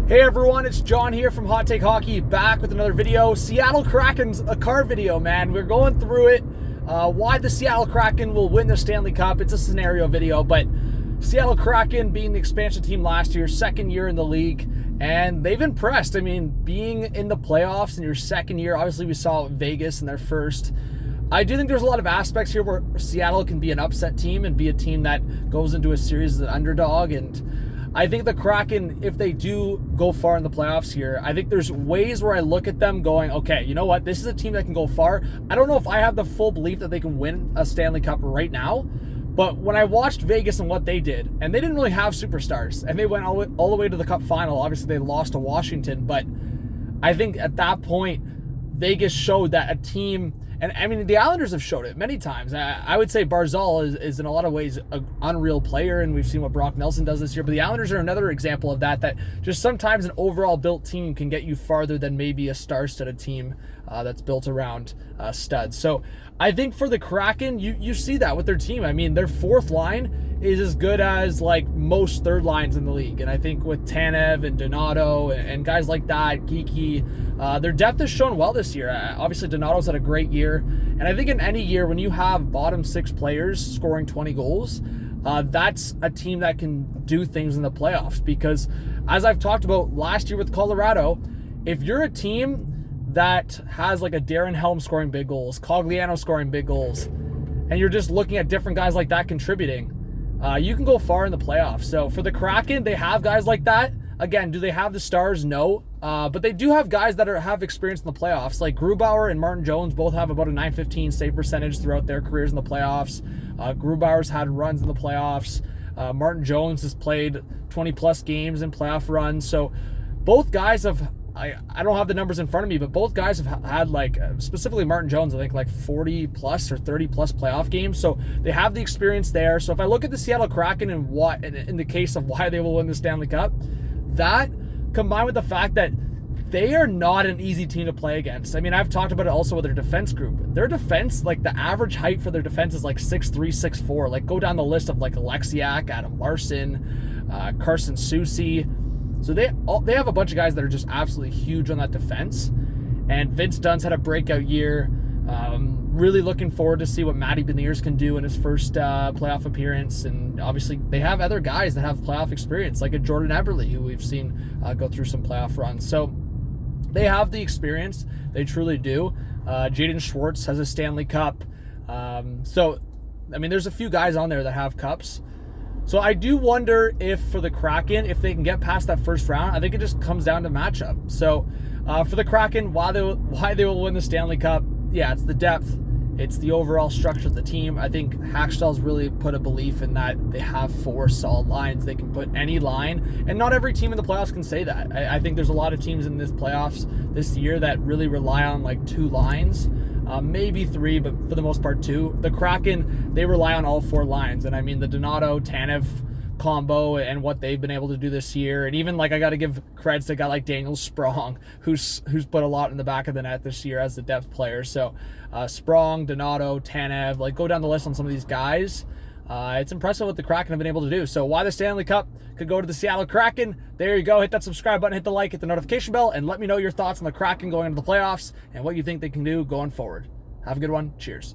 Hey everyone, it's John here from Hot Take Hockey, back with another video. Seattle Kraken's a car video, man. We're going through it. Why the Seattle Kraken will win the Stanley Cup. It's a scenario video, but Seattle Kraken being the expansion team last year, second year in the league, and they've impressed. I mean, being in the playoffs in your second year, obviously we saw Vegas in their first. I do think there's a lot of aspects here where Seattle can be an upset team and be a team that goes into a series as an underdog, and I think the Kraken, if they do go far in the playoffs here, I think there's ways where I look at them going, okay, you know what? This is a team that can go far. I don't know if I have the full belief that they can win a Stanley Cup right now, but when I watched Vegas and what they did, and they didn't really have superstars, and they went all the way to the Cup final. Obviously, they lost to Washington, but I think at that point, Vegas showed that a team, and I mean, the Islanders have showed it many times. I would say Barzal is in a lot of ways an unreal player, and we've seen what Brock Nelson does this year. But the Islanders are another example of that just sometimes an overall built team can get you farther than maybe a star-studded team that's built around studs. So I think for the Kraken, you see that with their team. I mean, their fourth line is as good as like most third lines in the league. And I think with Tanev and Donato and guys like that, Geeky, their depth has shown well this year. Obviously, Donato's had a great year. And I think in any year, when you have bottom six players scoring 20 goals, that's a team that can do things in the playoffs. Because as I've talked about last year with Colorado, if you're a team that has like a Darren Helm scoring big goals, Cogliano scoring big goals, and you're just looking at different guys like that contributing, you can go far in the playoffs. So for the Kraken, they have guys like that. Again, do they have the stars? No. But they do have guys that have experience in the playoffs. Like Grubauer and Martin Jones both have about a .915 save percentage throughout their careers in the playoffs. Grubauer's had runs in the playoffs. Martin Jones has played 20-plus games in playoff runs. So both guys have, I don't have the numbers in front of me, but both guys have had, like, specifically Martin Jones, I think like 40-plus or 30-plus playoff games. So they have the experience there. So if I look at the Seattle Kraken and what, in the case of why they will win the Stanley Cup, that combined with the fact that they are not an easy team to play against. I mean, I've talked about it also with their defense group. Their defense, like the average height for their defense is like 6'3", 6'4". Like go down the list of like Alexiak, Adam Larson, Carson Soucy. So they have a bunch of guys that are just absolutely huge on that defense. And Vince Dunn's had a breakout year. Really looking forward to see what Matty Beniers can do in his first playoff appearance. And obviously they have other guys that have playoff experience, like a Jordan Eberle, who we've seen go through some playoff runs. So they have the experience. They truly do. Jaden Schwartz has a Stanley Cup. So, I mean, there's a few guys on there that have cups. So I do wonder if for the Kraken, if they can get past that first round, I think it just comes down to matchup. So for the Kraken, why they will win the Stanley Cup, yeah, it's the depth. It's the overall structure of the team. I think Hackstall's really put a belief in that they have four solid lines. They can put any line, and not every team in the playoffs can say that. I think there's a lot of teams in this playoffs this year that really rely on like two lines. Maybe three, but for the most part two. The Kraken, they rely on all four lines. And I mean, the Donato-Tanev combo and what they've been able to do this year. And even like I got to give credits to a guy like Daniel Sprong, who's put a lot in the back of the net this year as the depth player. So Sprong, Donato, Tanev, like go down the list on some of these guys. It's impressive what the Kraken have been able to do. So why the Stanley Cup could go to the Seattle Kraken. There you go. Hit that subscribe button, hit the like, hit the notification bell, and let me know your thoughts on the Kraken going into the playoffs and what you think they can do going forward. Have a good one. Cheers.